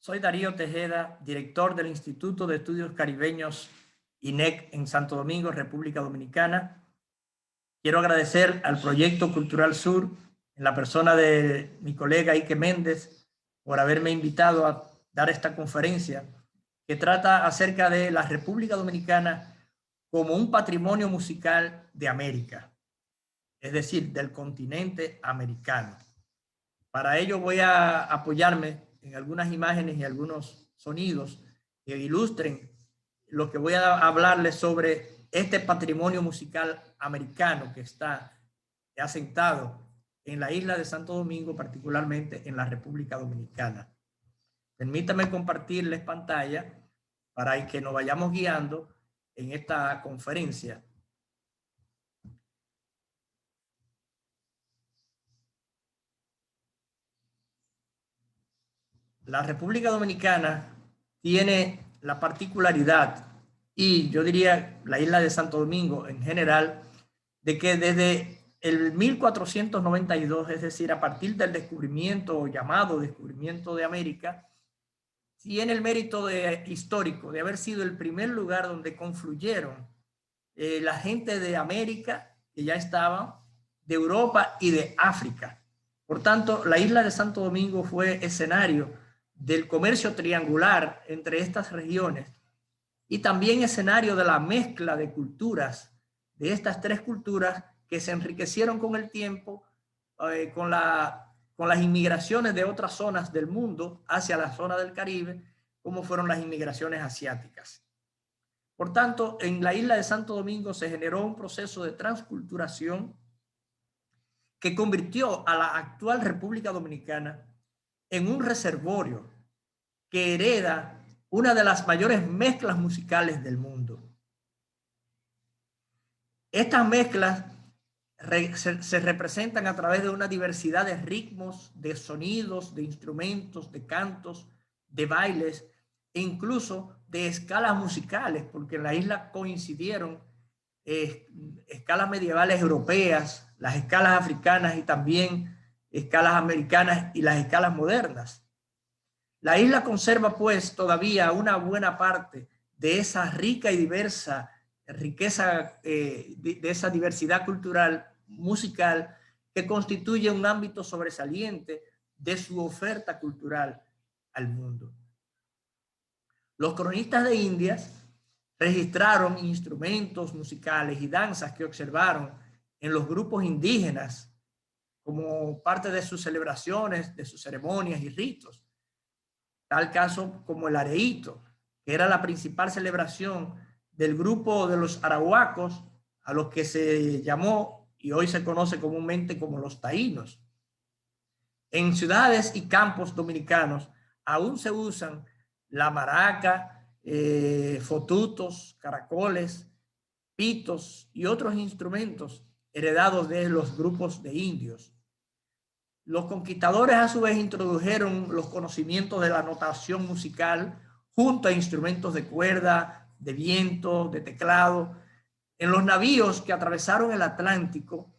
Soy Darío Tejeda, director del Instituto de Estudios Caribeños INEC en Santo Domingo, República Dominicana. Quiero agradecer al Proyecto Cultural Sur, en la persona de mi colega Ike Méndez, por haberme invitado a dar esta conferencia que trata acerca de la República Dominicana como un patrimonio musical de América, es decir, del continente americano. Para ello voy a apoyarme en algunas imágenes y algunos sonidos que ilustren lo que voy a hablarles sobre este patrimonio musical americano que está asentado en la isla de Santo Domingo, particularmente en la República Dominicana. Permítanme compartirles pantalla para que nos vayamos guiando en esta conferencia. La República Dominicana tiene la particularidad, y yo diría la isla de Santo Domingo en general, de que desde el 1492, es decir, a partir del descubrimiento o llamado descubrimiento de América, tiene el mérito histórico de haber sido el primer lugar donde confluyeron la gente de América, que ya estaba, de Europa y de África. Por tanto, la isla de Santo Domingo fue escenario del comercio triangular entre estas regiones y también escenario de la mezcla de culturas, de estas tres culturas que se enriquecieron con el tiempo, con las inmigraciones de otras zonas del mundo hacia la zona del Caribe, como fueron las inmigraciones asiáticas. Por tanto, en la isla de Santo Domingo se generó un proceso de transculturación que convirtió a la actual República Dominicana en un reservorio que hereda una de las mayores mezclas musicales del mundo. Estas mezclas se representan a través de una diversidad de ritmos, de sonidos, de instrumentos, de cantos, de bailes e incluso de escalas musicales, porque en la isla coincidieron escalas medievales europeas, las escalas africanas y también escalas americanas y las escalas modernas. La isla conserva pues todavía una buena parte de esa rica y diversa riqueza, de esa diversidad cultural, musical, que constituye un ámbito sobresaliente de su oferta cultural al mundo. Los cronistas de Indias registraron instrumentos musicales y danzas que observaron en los grupos indígenas como parte de sus celebraciones, de sus ceremonias y ritos. Tal caso como el areíto, que era la principal celebración del grupo de los arahuacos, a los que se llamó y hoy se conoce comúnmente como los taínos. En ciudades y campos dominicanos aún se usan la maraca, fotutos, caracoles, pitos y otros instrumentos heredados de los grupos de indios. Los conquistadores a su vez introdujeron los conocimientos de la notación musical junto a instrumentos de cuerda, de viento, de teclado. En los navíos que atravesaron el Atlántico,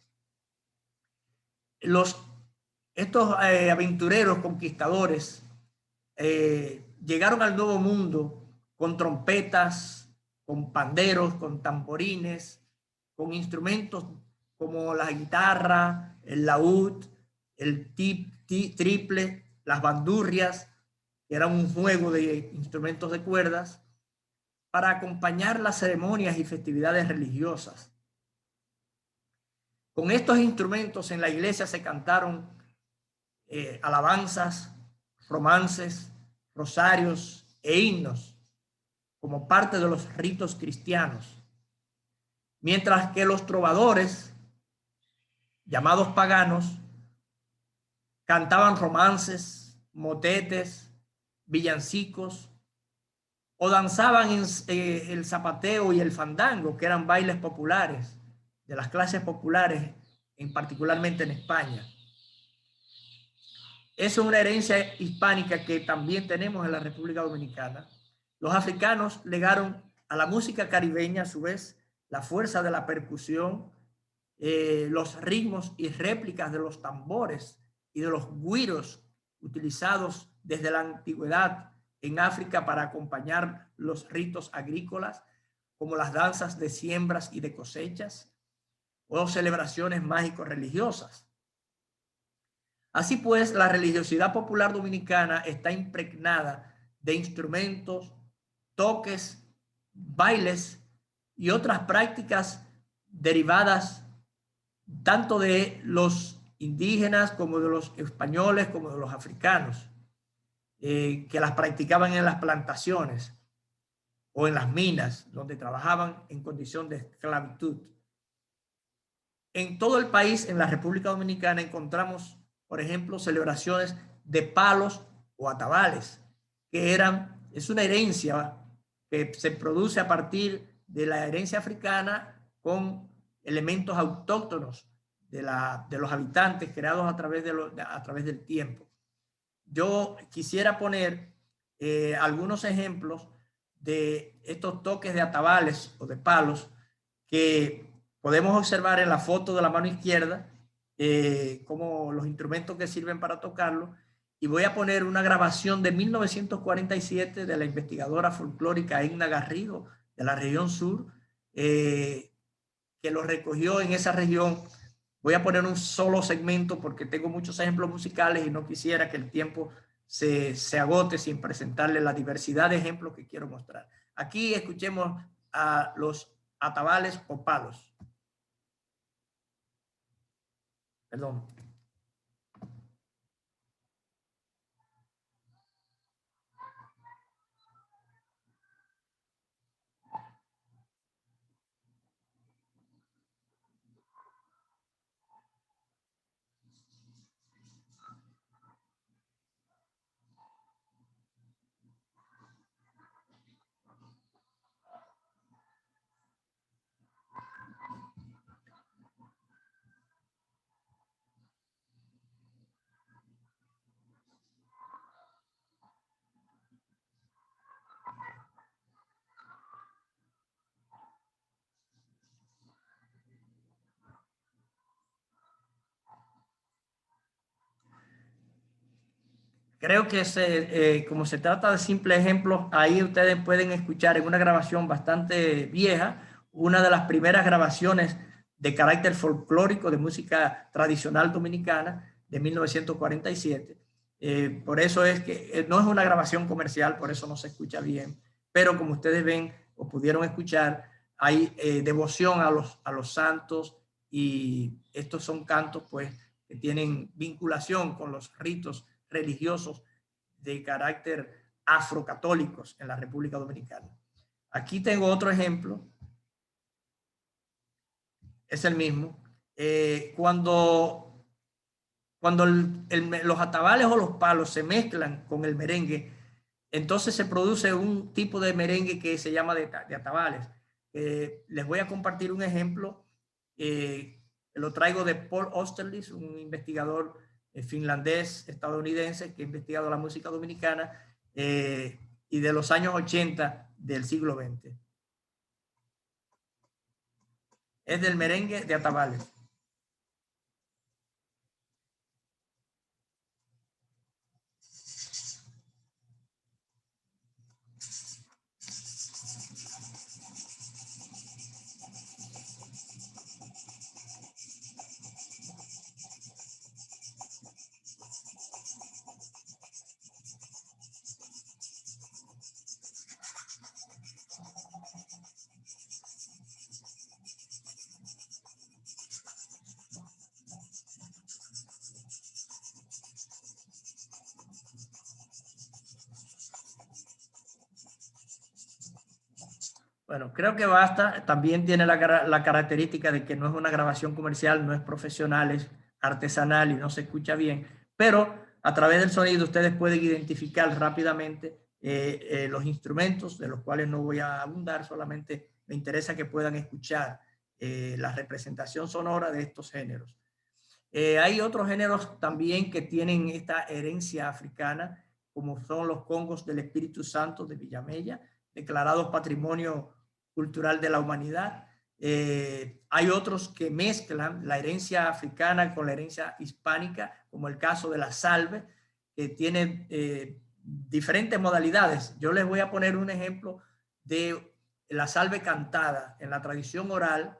estos aventureros conquistadores llegaron al Nuevo Mundo con trompetas, con panderos, con tamborines, con instrumentos como la guitarra, el laúd, el triple, las bandurrias, que eran un juego de instrumentos de cuerdas, para acompañar las ceremonias y festividades religiosas. Con estos instrumentos en la iglesia se cantaron alabanzas, romances, rosarios e himnos como parte de los ritos cristianos, mientras que los trovadores, llamados paganos, cantaban romances, motetes, villancicos o danzaban en el zapateo y el fandango, que eran bailes populares de las clases populares, particularmente en España. Es una herencia hispánica que también tenemos en la República Dominicana. Los africanos legaron a la música caribeña, a su vez, la fuerza de la percusión, los ritmos y réplicas de los tambores y de los güiros utilizados desde la antigüedad en África para acompañar los ritos agrícolas, como las danzas de siembras y de cosechas, o celebraciones mágico-religiosas. Así pues, la religiosidad popular dominicana está impregnada de instrumentos, toques, bailes y otras prácticas derivadas tanto de los indígenas como de los españoles como de los africanos, que las practicaban en las plantaciones o en las minas, donde trabajaban en condición de esclavitud. En todo el país, en la República Dominicana, encontramos, por ejemplo, celebraciones de palos o atabales, que es una herencia que se produce a partir de la herencia africana con elementos autóctonos de los habitantes creados a través del tiempo. Yo quisiera poner algunos ejemplos de estos toques de atabales o de palos que podemos observar en la foto de la mano izquierda, como los instrumentos que sirven para tocarlo. Y voy a poner una grabación de 1947 de la investigadora folclórica Edna Garrido, de la región sur, que lo recogió en esa región. Voy a poner un solo segmento porque tengo muchos ejemplos musicales y no quisiera que el tiempo se agote sin presentarle la diversidad de ejemplos que quiero mostrar. Aquí escuchemos a los atabales o palos. Perdón. Creo que como se trata de simples ejemplos, ahí ustedes pueden escuchar en una grabación bastante vieja, una de las primeras grabaciones de carácter folclórico de música tradicional dominicana de 1947. Por eso es que no es una grabación comercial, por eso no se escucha bien, pero como ustedes ven o pudieron escuchar, hay devoción a los santos y estos son cantos pues que tienen vinculación con los ritos religiosos de carácter afrocatólicos en la República Dominicana. Aquí tengo otro ejemplo, es el mismo. Cuando los atabales o los palos se mezclan con el merengue, entonces se produce un tipo de merengue que se llama de atabales. Les voy a compartir un ejemplo. Lo traigo de Paul Osterlitz, un investigador finlandés, estadounidense, que ha investigado la música dominicana y de los años 80 del siglo XX. Es del merengue de atabales. Bueno, creo que basta. También tiene la característica de que no es una grabación comercial, no es profesional, es artesanal y no se escucha bien, pero a través del sonido ustedes pueden identificar rápidamente los instrumentos, de los cuales no voy a abundar, solamente me interesa que puedan escuchar la representación sonora de estos géneros. Hay otros géneros también que tienen esta herencia africana, como son los congos del Espíritu Santo de Villamella, declarados Patrimonio Cultural de la Humanidad. Hay otros que mezclan la herencia africana con la herencia hispánica, como el caso de la salve, que tiene diferentes modalidades. Yo les voy a poner un ejemplo de la salve cantada en la tradición oral,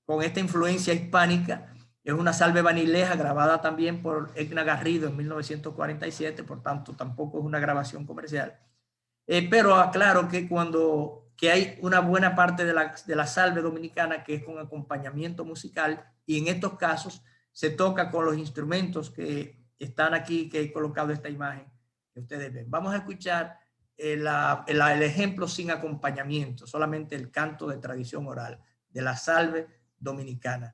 con esta influencia hispánica. Es una salve vanileja grabada también por Edna Garrido en 1947, por tanto tampoco es una grabación comercial. Pero aclaro que hay una buena parte de la salve dominicana que es con acompañamiento musical, y en estos casos se toca con los instrumentos que están aquí, que he colocado esta imagen que ustedes ven. Vamos a escuchar el ejemplo sin acompañamiento, solamente el canto de tradición oral de la salve dominicana.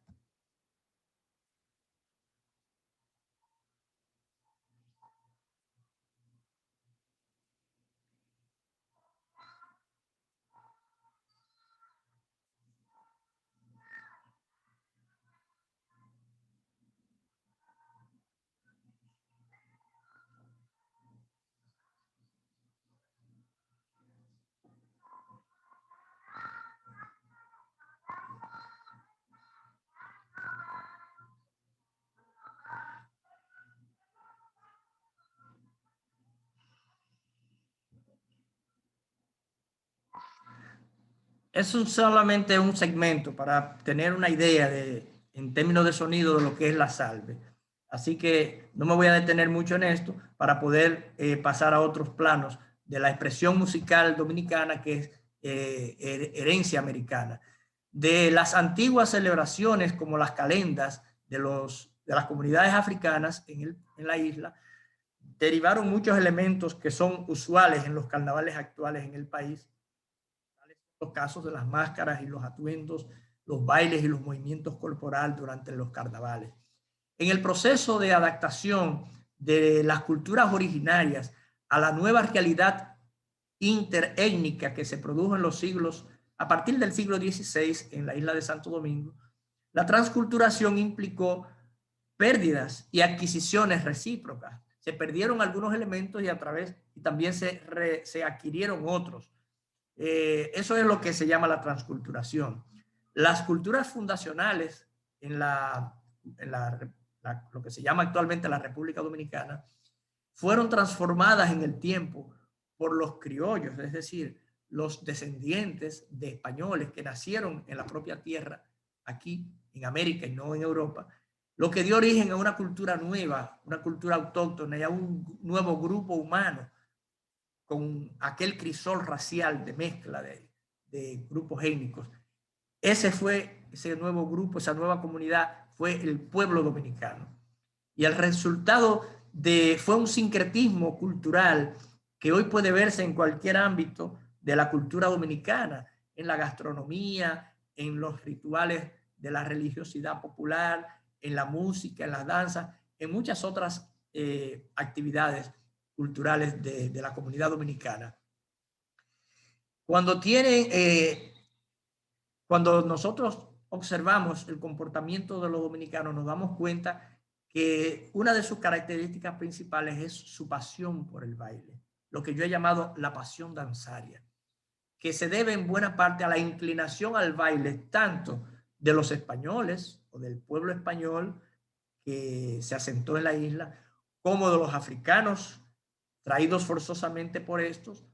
Es solamente un segmento para tener una idea en términos de sonido de lo que es la salve. Así que no me voy a detener mucho en esto para poder pasar a otros planos de la expresión musical dominicana, que es herencia americana. De las antiguas celebraciones como las calendas de las comunidades africanas en la isla, derivaron muchos elementos que son usuales en los carnavales actuales en el país. Los casos de las máscaras y los atuendos, los bailes y los movimientos corporales durante los carnavales. En el proceso de adaptación de las culturas originarias a la nueva realidad interétnica que se produjo en los siglos, a partir del siglo XVI en la isla de Santo Domingo, la transculturación implicó pérdidas y adquisiciones recíprocas. Se perdieron algunos elementos y también se adquirieron otros. Eso es lo que se llama la transculturación. Las culturas fundacionales en lo que se llama actualmente la República Dominicana fueron transformadas en el tiempo por los criollos, es decir, los descendientes de españoles que nacieron en la propia tierra, aquí en América y no en Europa, lo que dio origen a una cultura nueva, una cultura autóctona y a un nuevo grupo humano con aquel crisol racial de mezcla de grupos étnicos. Ese nuevo grupo, esa nueva comunidad fue el pueblo dominicano. Y el resultado fue un sincretismo cultural que hoy puede verse en cualquier ámbito de la cultura dominicana, en la gastronomía, en los rituales de la religiosidad popular, en la música, en las danzas, en muchas otras actividades culturales de la comunidad dominicana. Cuando nosotros observamos el comportamiento de los dominicanos, nos damos cuenta que una de sus características principales es su pasión por el baile, lo que yo he llamado la pasión danzaria, que se debe en buena parte a la inclinación al baile tanto de los españoles o del pueblo español que se asentó en la isla, como de los africanos traídos forzosamente por estos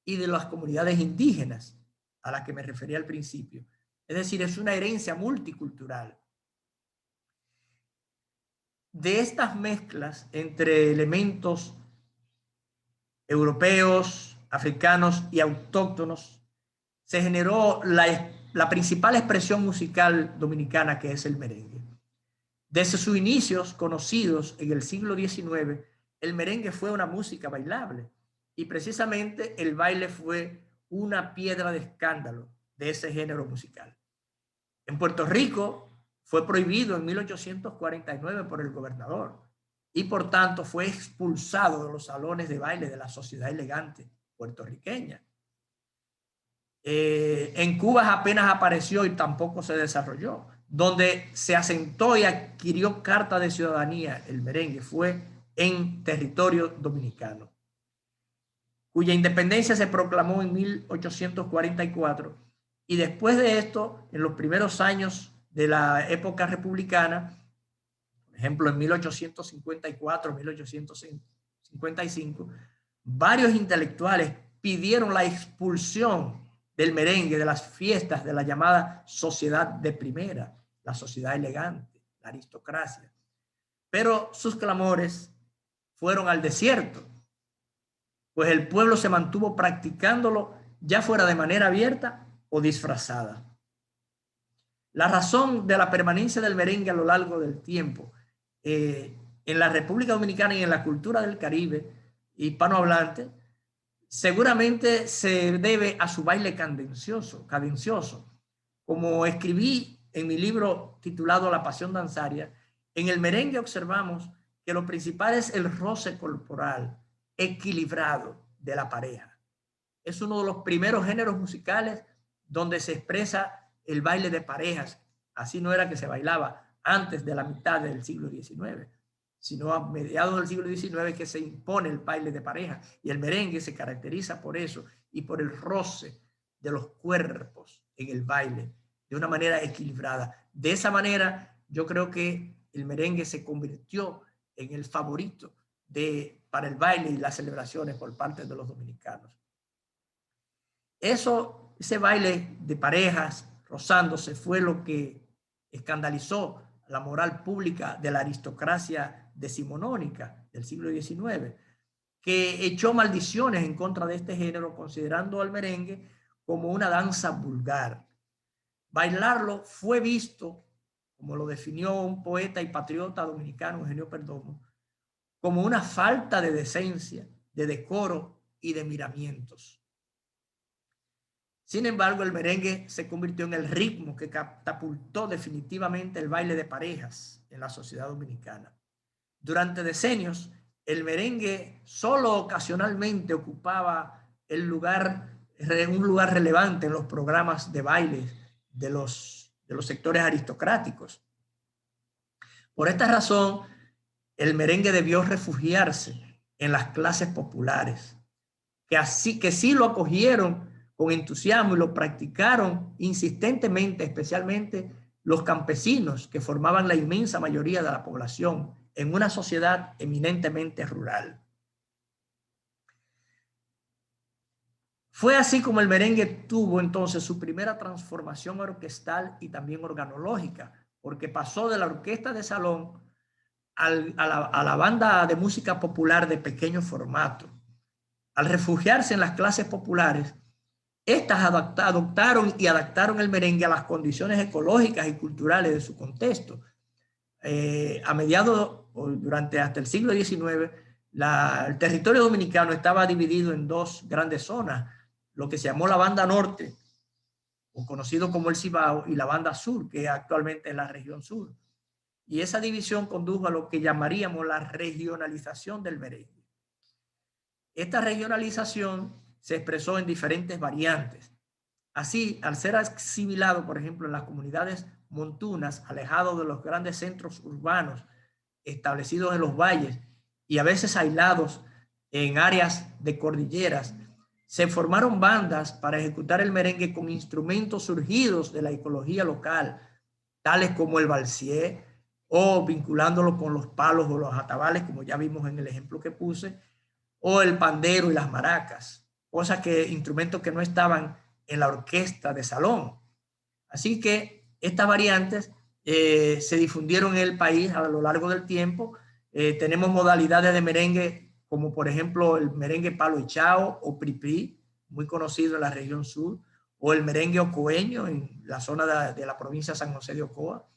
y de las comunidades indígenas a las que me refería al principio. Es decir, es una herencia multicultural. De estas mezclas entre elementos europeos, africanos y autóctonos, se generó la principal expresión musical dominicana, que es el merengue. Desde sus inicios conocidos en el siglo XIX, el merengue fue una música bailable y precisamente el baile fue una piedra de escándalo de ese género musical. En Puerto Rico fue prohibido en 1849 por el gobernador y por tanto fue expulsado de los salones de baile de la sociedad elegante puertorriqueña. En Cuba apenas apareció y tampoco se desarrolló. Donde se asentó y adquirió carta de ciudadanía el merengue fue en territorio dominicano, cuya independencia se proclamó en 1844, y después de esto, en los primeros años de la época republicana, por ejemplo en 1854, 1855, 55, varios intelectuales pidieron la expulsión del merengue de las fiestas de la llamada sociedad de primera, la sociedad elegante, la aristocracia. Pero sus clamores fueron al desierto, pues el pueblo se mantuvo practicándolo ya fuera de manera abierta o disfrazada. La razón de la permanencia del merengue a lo largo del tiempo en la República Dominicana y en la cultura del Caribe hispanohablante seguramente se debe a su baile cadencioso. Como escribí en mi libro titulado La Pasión Danzaria, en el merengue observamos que lo principal es el roce corporal equilibrado de la pareja. Es uno de los primeros géneros musicales donde se expresa el baile de parejas. Así no era que se bailaba antes de la mitad del siglo XIX, sino a mediados del siglo XIX que se impone el baile de pareja, y el merengue se caracteriza por eso y por el roce de los cuerpos en el baile de una manera equilibrada. De esa manera yo creo que el merengue se convirtió en el favorito para el baile y las celebraciones por parte de los dominicanos. Ese baile de parejas rozándose fue lo que escandalizó la moral pública de la aristocracia decimonónica del siglo XIX, que echó maldiciones en contra de este género, considerando al merengue como una danza vulgar. Bailarlo fue visto, como lo definió un poeta y patriota dominicano, Eugenio Perdomo, como una falta de decencia, de decoro y de miramientos. Sin embargo, el merengue se convirtió en el ritmo que catapultó definitivamente el baile de parejas en la sociedad dominicana. Durante decenios, el merengue solo ocasionalmente ocupaba un lugar relevante en los programas de baile de los sectores aristocráticos. Por esta razón, el merengue debió refugiarse en las clases populares, que sí lo acogieron con entusiasmo y lo practicaron insistentemente, especialmente los campesinos que formaban la inmensa mayoría de la población en una sociedad eminentemente rural. Fue así como el merengue tuvo entonces su primera transformación orquestal y también organológica, porque pasó de la orquesta de salón a la banda de música popular de pequeño formato. Al refugiarse en las clases populares, estas adoptaron y adaptaron el merengue a las condiciones ecológicas y culturales de su contexto. A mediados o durante hasta el siglo XIX, el territorio dominicano estaba dividido en dos grandes zonas, lo que se llamó la banda norte, o conocido como el Cibao, y la banda sur, que actualmente es la región sur. Y esa división condujo a lo que llamaríamos la regionalización del merengue. Esta regionalización se expresó en diferentes variantes. Así, al ser asimilado, por ejemplo, en las comunidades montunas, alejados de los grandes centros urbanos, establecidos en los valles y a veces aislados en áreas de cordilleras, se formaron bandas para ejecutar el merengue con instrumentos surgidos de la ecología local, tales como el balsié, o vinculándolo con los palos o los atabales, como ya vimos en el ejemplo que puse, o el pandero y las maracas, instrumentos que no estaban en la orquesta de salón. Así que estas variantes se difundieron en el país a lo largo del tiempo. Tenemos modalidades de merengue como por ejemplo el merengue palo echao o priprí, muy conocido en la región sur, o el merengue ocoeño en la zona de la provincia de San José de Ocoa.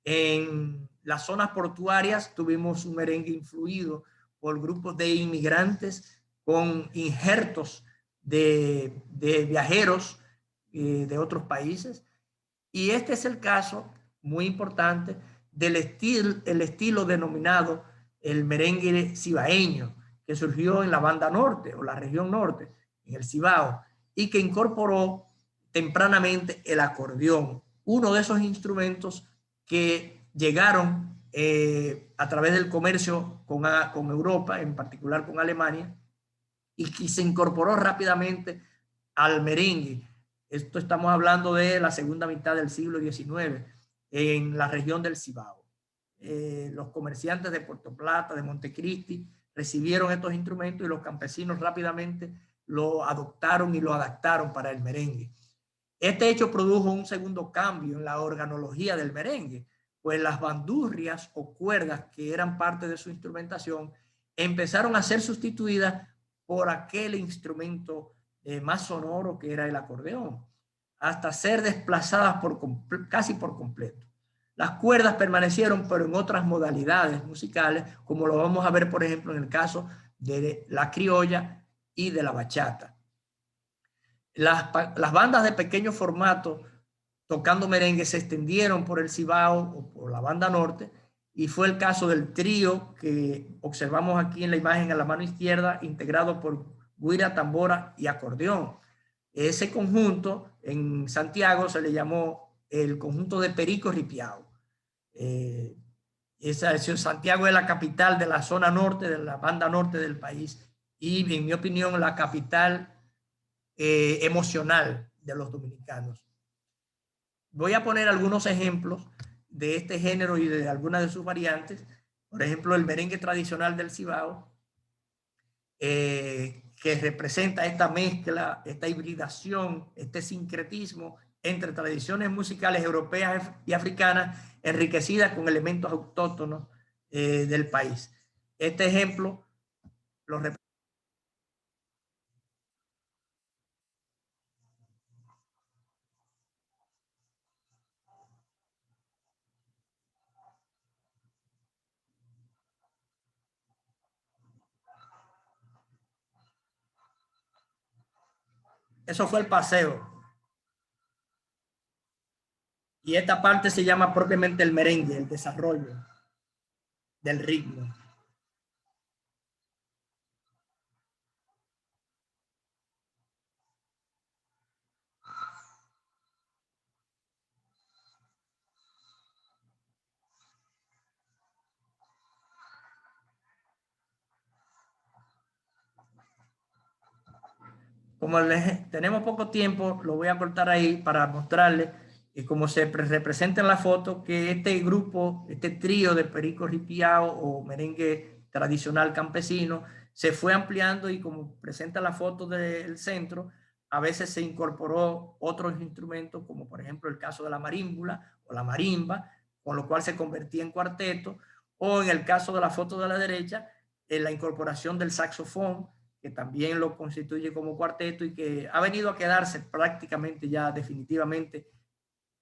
En las zonas portuarias tuvimos un merengue influido por grupos de inmigrantes con injertos de viajeros de otros países. Y este es el caso muy importante del estilo denominado el merengue cibaeño, que surgió en la banda norte o la región norte, en el Cibao, y que incorporó tempranamente el acordeón, uno de esos instrumentos que llegaron a través del comercio con Europa, en particular con Alemania, y que se incorporó rápidamente al merengue. Esto estamos hablando de la segunda mitad del siglo XIX en la región del Cibao. Los comerciantes de Puerto Plata, de Montecristi, recibieron estos instrumentos y los campesinos rápidamente lo adoptaron y lo adaptaron para el merengue. Este hecho produjo un segundo cambio en la organología del merengue, pues las bandurrias o cuerdas que eran parte de su instrumentación empezaron a ser sustituidas por aquel instrumento más sonoro que era el acordeón, hasta ser desplazadas casi por completo. Las cuerdas permanecieron, pero en otras modalidades musicales, como lo vamos a ver, por ejemplo, en el caso de la criolla y de la bachata. Las bandas de pequeño formato tocando merengue se extendieron por el Cibao o por la banda norte, y fue el caso del trío que observamos aquí en la imagen a la mano izquierda, integrado por güira, tambora y acordeón. Ese conjunto en Santiago se le llamó el conjunto de Perico Ripiao. Santiago es la capital de la zona norte, de la banda norte del país, y en mi opinión la capital emocional de los dominicanos. Voy a poner algunos ejemplos de este género y de algunas de sus variantes. Por ejemplo, el merengue tradicional del Cibao, que representa esta mezcla, esta hibridación, este sincretismo entre tradiciones musicales europeas y africanas enriquecidas con elementos autóctonos del país. Este ejemplo lo representa. Eso fue el paseo. Y esta parte se llama propiamente el merengue, el desarrollo del ritmo. Como tenemos poco tiempo, lo voy a cortar ahí para mostrarles cómo se representa en la foto que este grupo, este trío de Perico Ripiao o merengue tradicional campesino, se fue ampliando, y como presenta la foto del centro, a veces se incorporó otros instrumentos, como por ejemplo el caso de la marímbula o la marimba, con lo cual se convertía en cuarteto, o en el caso de la foto de la derecha, en la incorporación del saxofón, que también lo constituye como cuarteto y que ha venido a quedarse prácticamente ya definitivamente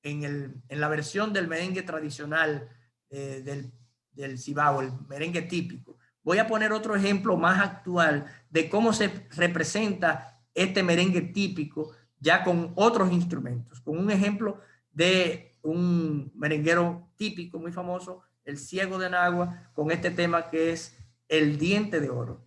en la versión del merengue tradicional del Cibao, el merengue típico. Voy a poner otro ejemplo más actual de cómo se representa este merengue típico ya con otros instrumentos, con un ejemplo de un merenguero típico muy famoso, el Ciego de Nagua, con este tema que es El Diente de Oro.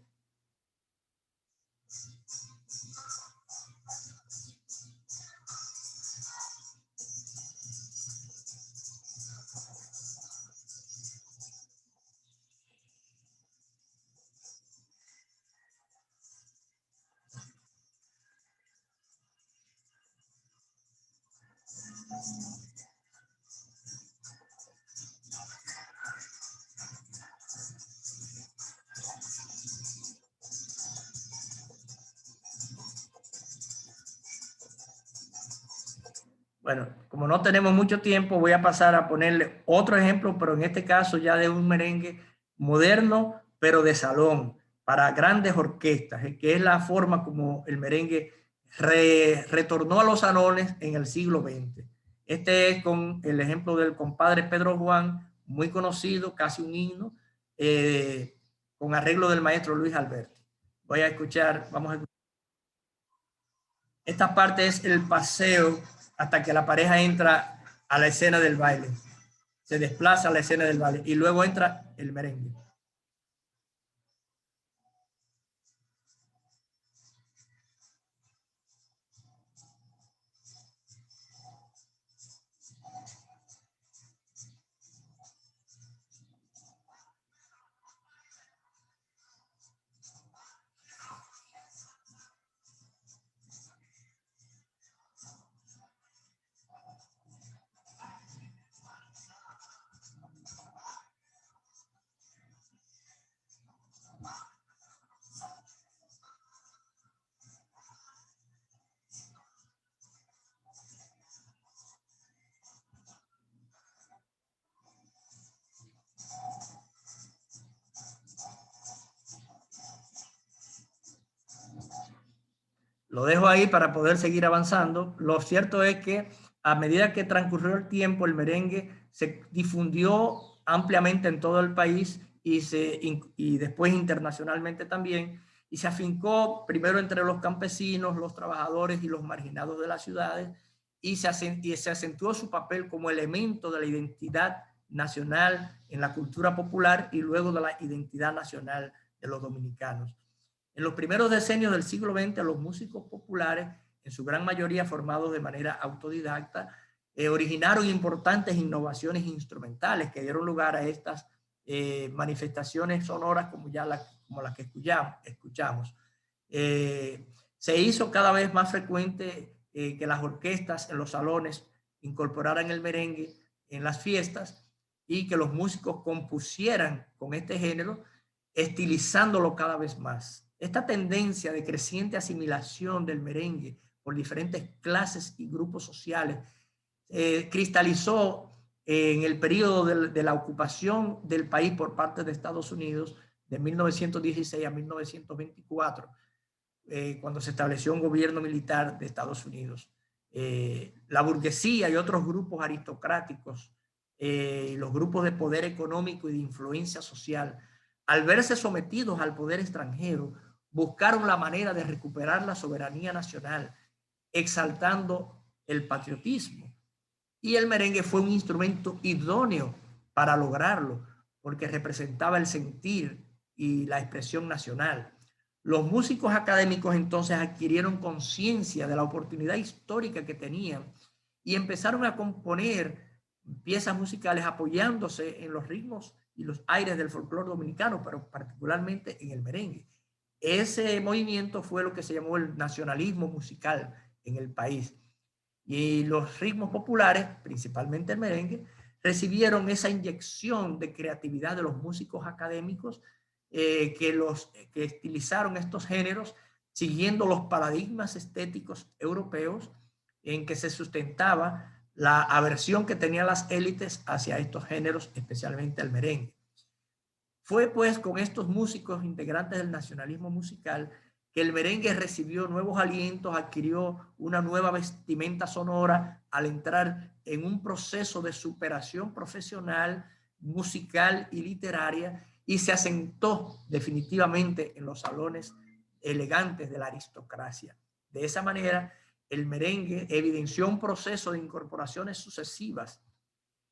Bueno, como no tenemos mucho tiempo, voy a pasar a ponerle otro ejemplo, pero en este caso ya de un merengue moderno, pero de salón, para grandes orquestas, que es la forma como el merengue retornó a los salones en el siglo XX. Este es con el ejemplo del compadre Pedro Juan, muy conocido, casi un himno, con arreglo del maestro Luis Alberti. Voy a escuchar, vamos a escuchar. Esta parte es el paseo hasta que la pareja entra a la escena del baile. Se desplaza a la escena del baile y luego entra el merengue. Lo dejo ahí para poder seguir avanzando. Lo cierto es que a medida que transcurrió el tiempo, el merengue se difundió ampliamente en todo el país y después internacionalmente también, y se afincó primero entre los campesinos, los trabajadores y los marginados de las ciudades, y se acentuó su papel como elemento de la identidad nacional en la cultura popular y luego de la identidad nacional de los dominicanos. En los primeros decenios del siglo XX, los músicos populares, en su gran mayoría formados de manera autodidacta, originaron importantes innovaciones instrumentales que dieron lugar a estas manifestaciones sonoras como las que escuchamos. Se hizo cada vez más frecuente que las orquestas en los salones incorporaran el merengue en las fiestas y que los músicos compusieran con este género, estilizándolo cada vez más. Esta tendencia de creciente asimilación del merengue por diferentes clases y grupos sociales cristalizó en el periodo de la ocupación del país por parte de Estados Unidos de 1916 a 1924, cuando se estableció un gobierno militar de Estados Unidos. La burguesía y otros grupos aristocráticos, los grupos de poder económico y de influencia social, al verse sometidos al poder extranjero, buscaron la manera de recuperar la soberanía nacional, exaltando el patriotismo. Y el merengue fue un instrumento idóneo para lograrlo, porque representaba el sentir y la expresión nacional. Los músicos académicos entonces adquirieron conciencia de la oportunidad histórica que tenían y empezaron a componer piezas musicales apoyándose en los ritmos y los aires del folclore dominicano, pero particularmente en el merengue. Ese movimiento fue lo que se llamó el nacionalismo musical en el país. Y los ritmos populares, principalmente el merengue, recibieron esa inyección de creatividad de los músicos académicos que estilizaron estos géneros siguiendo los paradigmas estéticos europeos en que se sustentaba la aversión que tenían las élites hacia estos géneros, especialmente el merengue. Fue pues con estos músicos integrantes del nacionalismo musical que el merengue recibió nuevos alientos, adquirió una nueva vestimenta sonora al entrar en un proceso de superación profesional, musical y literaria, y se asentó definitivamente en los salones elegantes de la aristocracia. De esa manera, el merengue evidenció un proceso de incorporaciones sucesivas.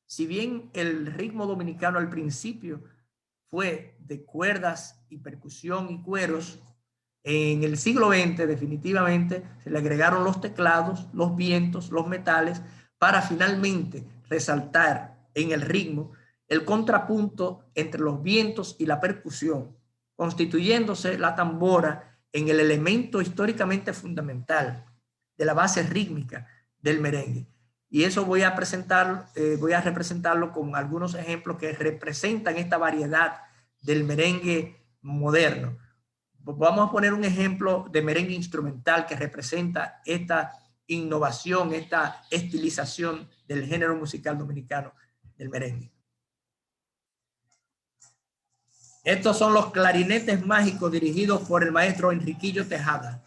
Si bien el ritmo dominicano al principio fue de cuerdas y percusión y cueros, en el siglo XX definitivamente se le agregaron los teclados, los vientos, los metales, para finalmente resaltar en el ritmo el contrapunto entre los vientos y la percusión, constituyéndose la tambora en el elemento históricamente fundamental de la base rítmica del merengue. Y eso voy a representarlo con algunos ejemplos que representan esta variedad del merengue moderno. Vamos a poner un ejemplo de merengue instrumental que representa esta innovación, esta estilización del género musical dominicano del merengue. Estos son los clarinetes mágicos dirigidos por el maestro Enriquillo Tejada.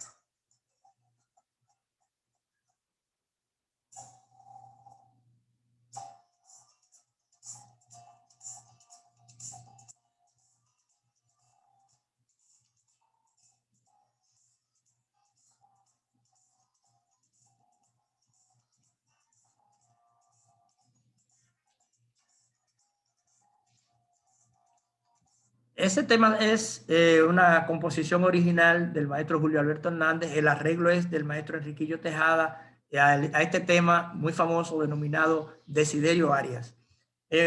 Ese tema es una composición original del maestro Julio Alberto Hernández. El arreglo es del maestro Enriquillo Tejada a este tema muy famoso denominado Desiderio Arias.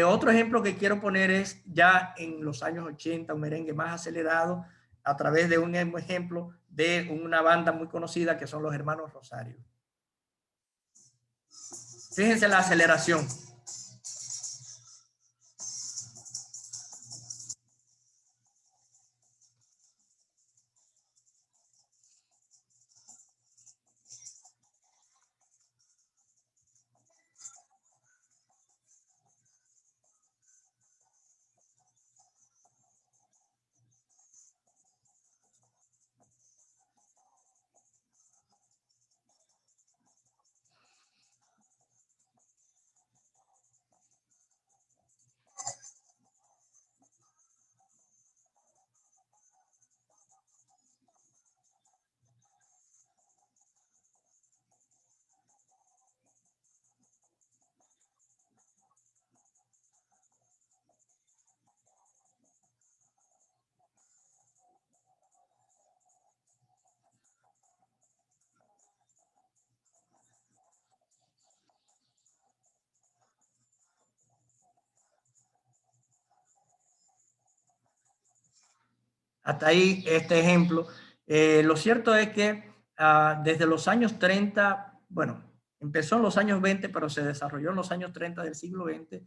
Otro ejemplo que quiero poner es ya en los años 80, un merengue más acelerado a través de un ejemplo de una banda muy conocida que son los Hermanos Rosario. Fíjense la aceleración. hasta ahí este ejemplo. Lo cierto es que desde los años 30, bueno, empezó en los años 20, pero se desarrolló en los años 30 del siglo XX,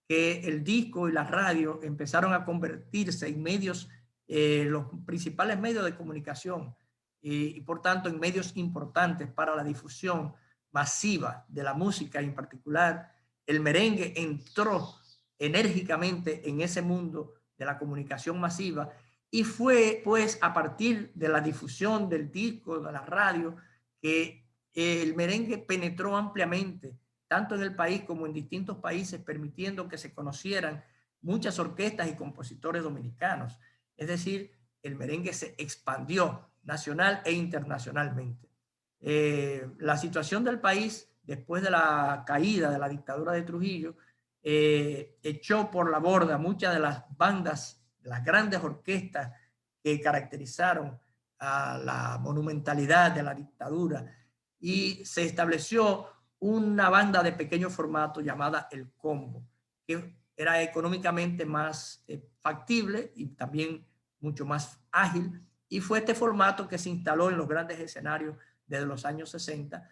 que el disco y la radio empezaron a convertirse en medios, los principales medios de comunicación y por tanto en medios importantes para la difusión masiva de la música. En particular, el merengue entró enérgicamente en ese mundo de la comunicación masiva y fue pues a partir de la difusión del disco, de la radio, que el merengue penetró ampliamente, tanto en el país como en distintos países, permitiendo que se conocieran muchas orquestas y compositores dominicanos. Es decir, el merengue se expandió nacional e internacionalmente. La situación del país después de la caída de la dictadura de Trujillo echó por la borda muchas de las bandas, de las grandes orquestas que caracterizaron a la monumentalidad de la dictadura, y se estableció una banda de pequeño formato llamada El Combo, que era económicamente más factible y también mucho más ágil, y fue este formato que se instaló en los grandes escenarios desde los años 60.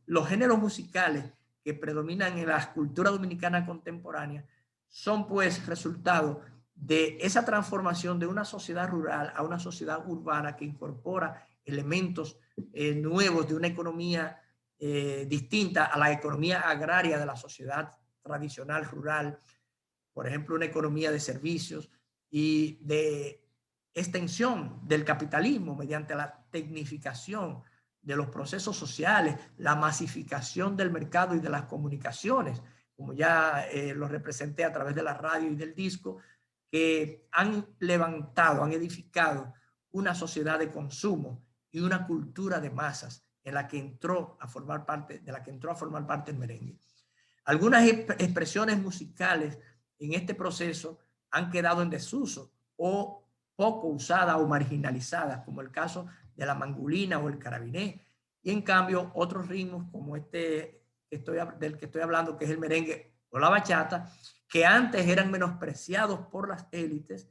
Los géneros musicales que predominan en la cultura dominicana contemporánea son pues resultado de esa transformación de una sociedad rural a una sociedad urbana que incorpora elementos nuevos de una economía distinta a la economía agraria de la sociedad tradicional rural, por ejemplo, una economía de servicios y de extensión del capitalismo mediante la tecnificación de los procesos sociales, la masificación del mercado y de las comunicaciones, como ya lo representé a través de la radio y del disco, que han levantado, han edificado una sociedad de consumo y una cultura de masas en la que entró a formar parte, de la que entró a formar parte el merengue. Algunas expresiones musicales en este proceso han quedado en desuso o poco usadas o marginalizadas, como el caso de la mangulina o el carabiné. Y en cambio, otros ritmos como este del que estoy hablando, que es el merengue o la bachata, que antes eran menospreciados por las élites,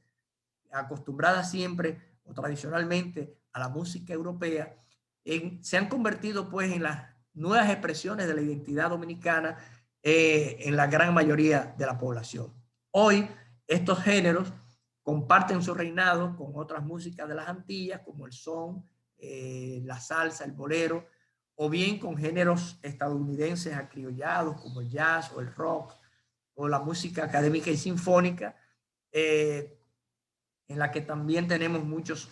acostumbradas siempre o tradicionalmente a la música europea, se han convertido pues en las nuevas expresiones de la identidad dominicana en la gran mayoría de la población. Hoy estos géneros comparten su reinado con otras músicas de las Antillas, como el son, la salsa, el bolero, o bien con géneros estadounidenses acriollados como el jazz o el rock, o la música académica y sinfónica, en la que también tenemos muchos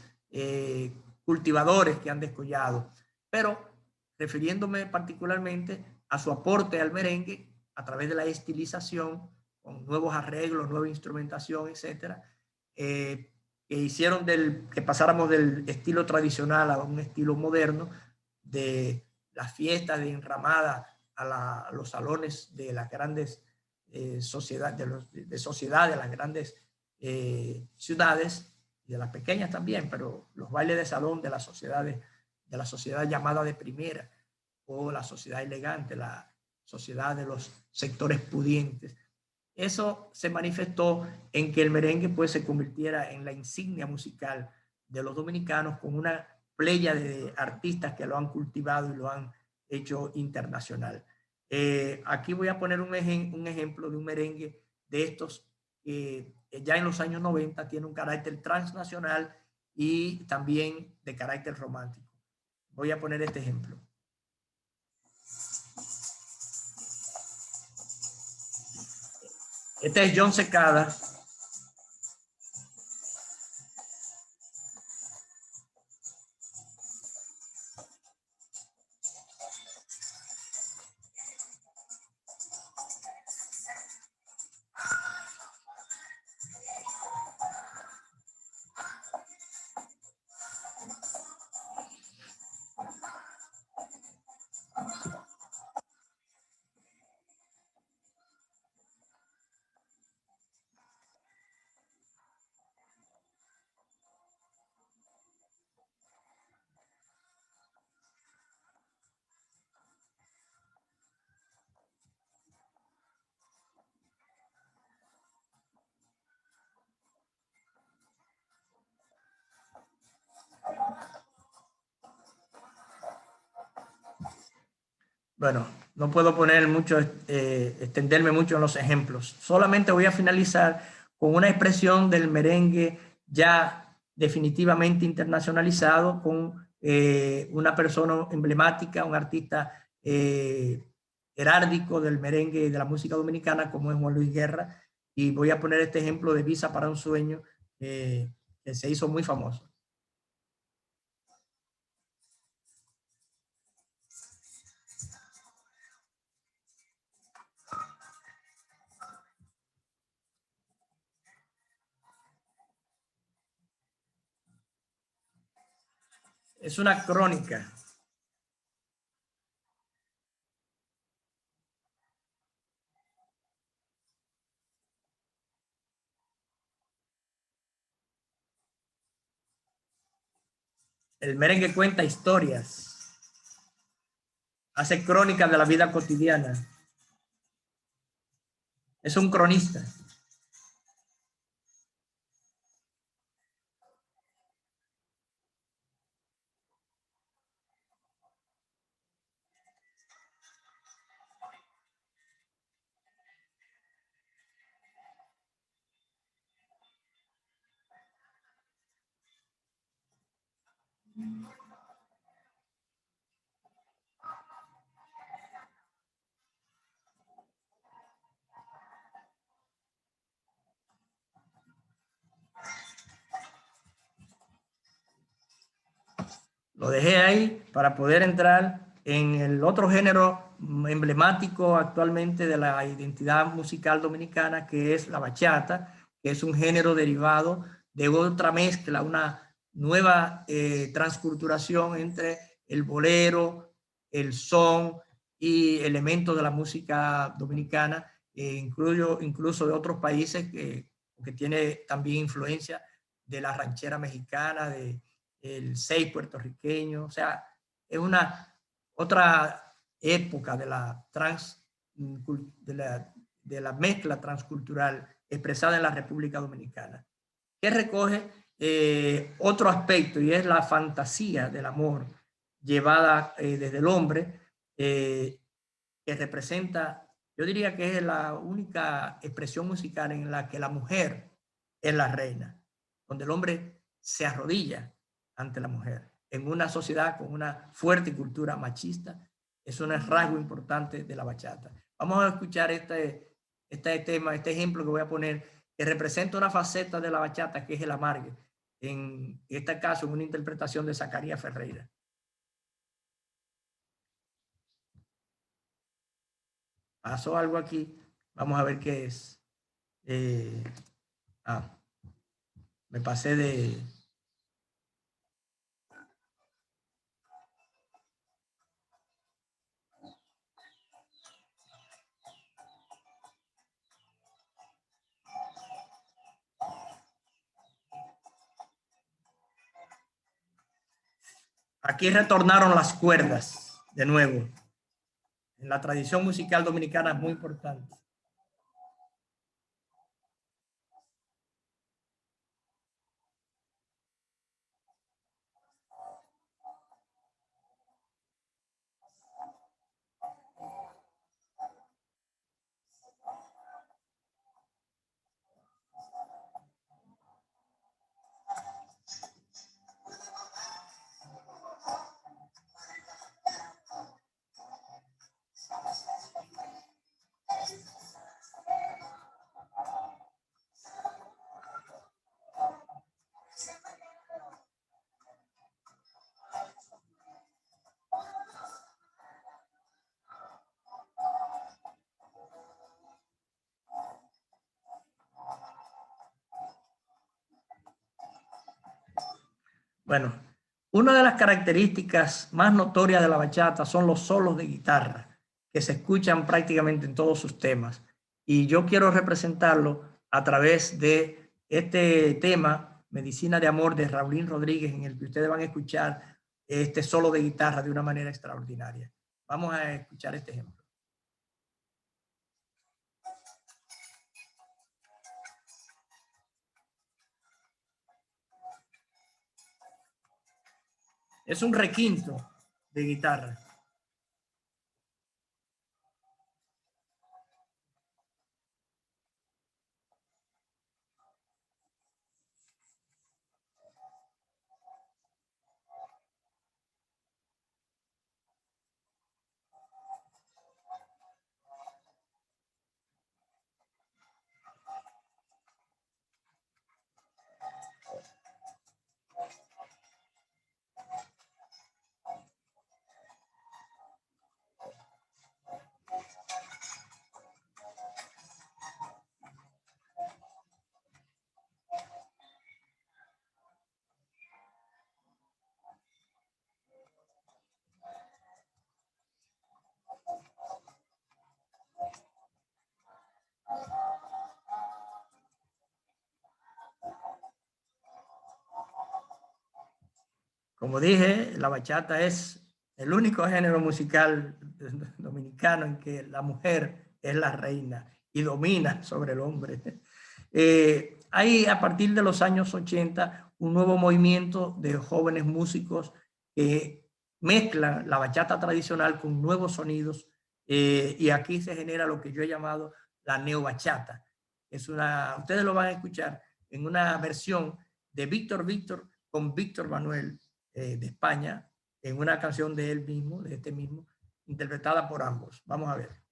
cultivadores que han descollado. Pero refiriéndome particularmente a su aporte al merengue a través de la estilización, con nuevos arreglos, nueva instrumentación, etcétera, que hicieron que pasáramos del estilo tradicional a un estilo moderno, de las fiestas de enramada a los salones de las grandes sociedades, de sociedad, de las grandes ciudades y de las pequeñas también, pero los bailes de salón de las sociedades, de la sociedad llamada de primera o la sociedad elegante, la sociedad de los sectores pudientes. Eso se manifestó en que el merengue pues se convirtiera en la insignia musical de los dominicanos, con una playa de artistas que lo han cultivado y lo han hecho internacional. Aquí voy a poner un ejemplo de un merengue de estos que ya en los años 90 tiene un carácter transnacional y también de carácter romántico. Voy a poner este ejemplo. Este es John Secada. Bueno, no puedo poner mucho, extenderme mucho en los ejemplos. Solamente voy a finalizar con una expresión del merengue ya definitivamente internacionalizado, con una persona emblemática, un artista heráldico del merengue y de la música dominicana, como es Juan Luis Guerra. Y voy a poner este ejemplo de Visa para un sueño, que se hizo muy famoso. Es una crónica. El merengue cuenta historias, hace crónicas de la vida cotidiana. Es un cronista. Lo dejé ahí para poder entrar en el otro género emblemático actualmente de la identidad musical dominicana, que es la bachata, que es un género derivado de otra mezcla, una nueva transculturación entre el bolero, el son y elementos de la música dominicana, incluso de otros países que tiene también influencia de la ranchera mexicana, de el 6 puertorriqueño, o sea, es una otra época de la mezcla transcultural expresada en la República Dominicana, que recoge otro aspecto, y es la fantasía del amor llevada desde el hombre, que representa, yo diría que es la única expresión musical en la que la mujer es la reina, donde el hombre se arrodilla ante la mujer. En una sociedad con una fuerte cultura machista, es un rasgo importante de la bachata. Vamos a escuchar este tema, este ejemplo que voy a poner, que representa una faceta de la bachata, que es el amargue. En este caso, en una interpretación de Zacarías Ferreira. Pasó algo aquí, vamos a ver qué es. Eh, ah, me pasé de... Aquí retornaron las cuerdas de nuevo. En la tradición musical dominicana es muy importante. Bueno, una de las características más notorias de la bachata son los solos de guitarra, que se escuchan prácticamente en todos sus temas. Y yo quiero representarlo a través de este tema, Medicina de Amor, de Raulín Rodríguez, en el que ustedes van a escuchar este solo de guitarra de una manera extraordinaria. Vamos a escuchar este ejemplo. Es un requinto de guitarra. Como dije, la bachata es el único género musical dominicano en que la mujer es la reina y domina sobre el hombre. Hay a partir de los años 80 un nuevo movimiento de jóvenes músicos que mezclan la bachata tradicional con nuevos sonidos, y aquí se genera lo que yo he llamado la neobachata. Ustedes lo van a escuchar en una versión de Víctor Víctor con Víctor Manuel, de España, en una canción de él mismo, de este mismo, interpretada por ambos. Vamos a ver.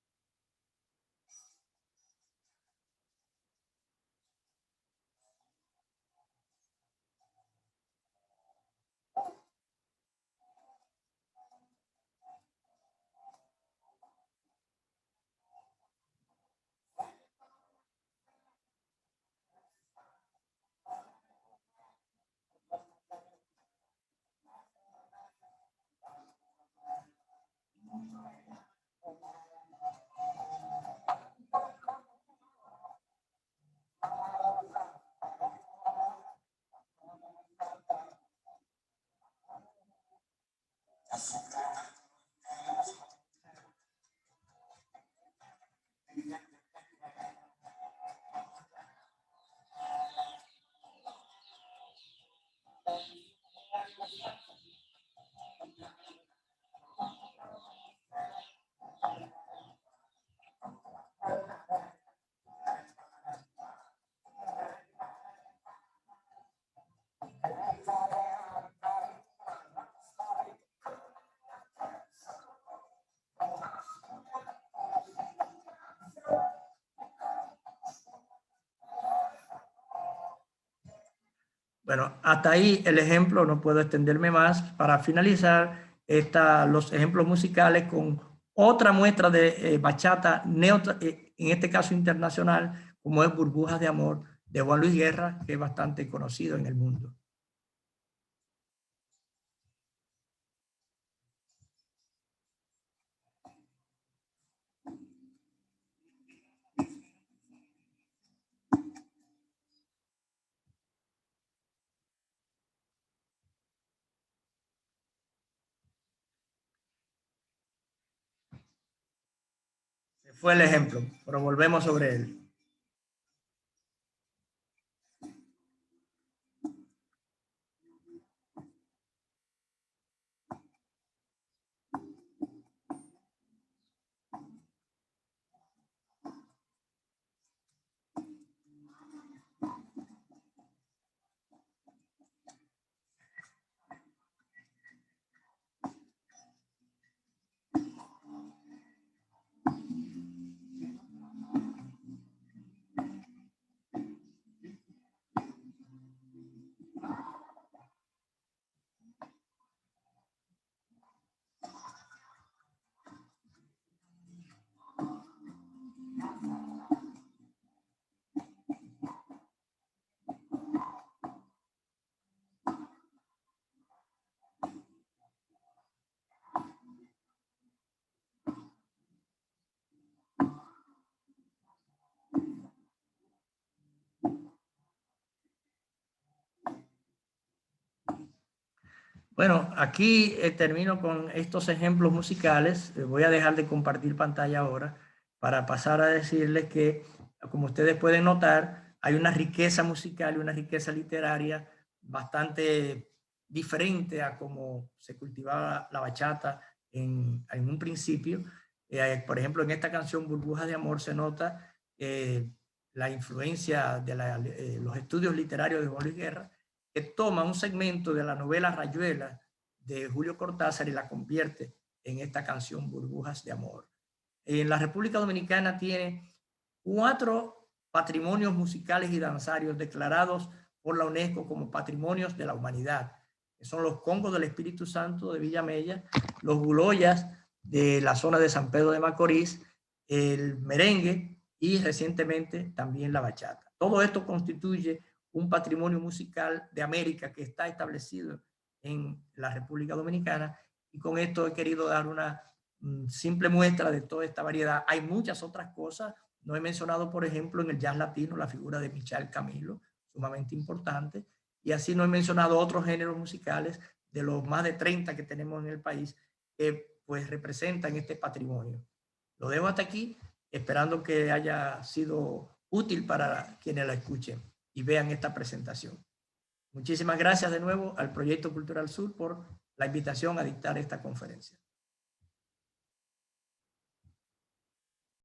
Bueno, hasta ahí el ejemplo, no puedo extenderme más. Para finalizar, los ejemplos musicales con otra muestra de bachata, en este caso internacional, como es Burbujas de Amor, de Juan Luis Guerra, que es bastante conocido en el mundo. Fue el ejemplo, pero volvemos sobre él. Bueno, aquí termino con estos ejemplos musicales. Voy a dejar de compartir pantalla ahora para pasar a decirles que, como ustedes pueden notar, hay una riqueza musical y una riqueza literaria bastante diferente a cómo se cultivaba la bachata en un principio. Por ejemplo, en esta canción Burbujas de Amor se nota la influencia de los estudios literarios de Juan Luis Guerra, que toma un segmento de la novela Rayuela de Julio Cortázar y la convierte en esta canción Burbujas de Amor. En la República Dominicana tiene 4 patrimonios musicales y danzarios declarados por la UNESCO como patrimonios de la humanidad, que son los congos del Espíritu Santo de Villamella, los guloyas de la zona de San Pedro de Macorís, el merengue y recientemente también la bachata. Todo esto constituye un patrimonio musical de América que está establecido en la República Dominicana, y con esto he querido dar una simple muestra de toda esta variedad. Hay muchas otras cosas. No he mencionado, por ejemplo, en el jazz latino la figura de Michel Camilo, sumamente importante, y así no he mencionado otros géneros musicales de los más de 30 que tenemos en el país, que pues representan este patrimonio. Lo dejo hasta aquí, esperando que haya sido útil para quienes la escuchen y vean esta presentación. Muchísimas gracias de nuevo al Proyecto Cultural Sur por la invitación a dictar esta conferencia.